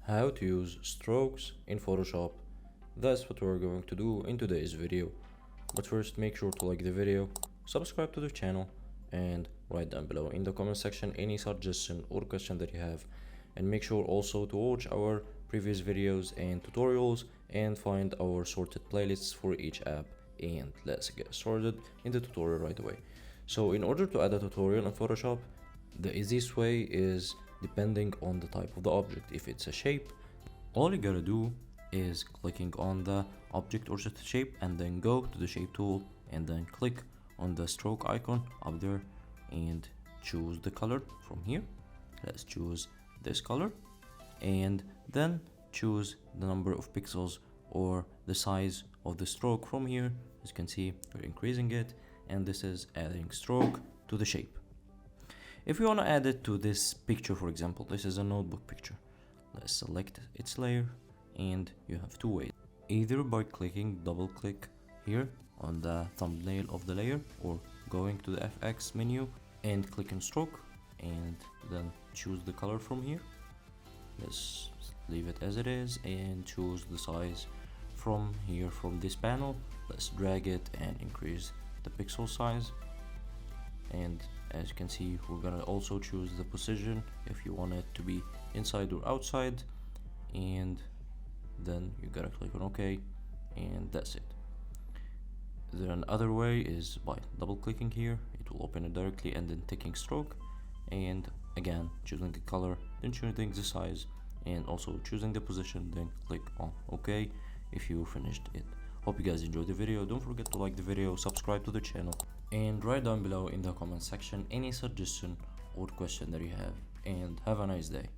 How to use strokes in Photoshop. That's what we're going to do in today's video. But first, make sure to like the video, subscribe to the channel, and write down below in the comment section any suggestion or question that you have. And make sure also to watch our previous videos and tutorials and find our sorted playlists for each app. And let's get started in the tutorial right away. So in order to add a tutorial in Photoshop, the easiest way is depending on the type of the object. If it's a shape, all you gotta do is clicking on the object or the shape and then go to the shape tool and then click on the stroke icon up there and choose the color from here. Let's choose this color and then choose the number of pixels or the size of the stroke from here. As you can see, we're increasing it, and this is adding stroke to the shape. If you want to add it to this picture, for example, this is a notebook picture. Let's select its layer, and you have two ways. Either by clicking double click here on the thumbnail of the layer, or going to the FX menu and click on stroke and then choose the color from here. Let's leave it as it is and choose the size from here from this panel. Let's drag it and increase the pixel size, and as you can see, we're gonna also choose the position if you want it to be inside or outside, and then you gotta click on OK, and that's it. Then another way is by double clicking here, it will open it directly, and then taking stroke and again choosing the color, then choosing the size and also choosing the position, then click on OK if you finished it. Hope you guys enjoyed the video. Don't forget to like the video, subscribe to the channel, and write down below in the comment section any suggestion or question that you have, and have a nice day.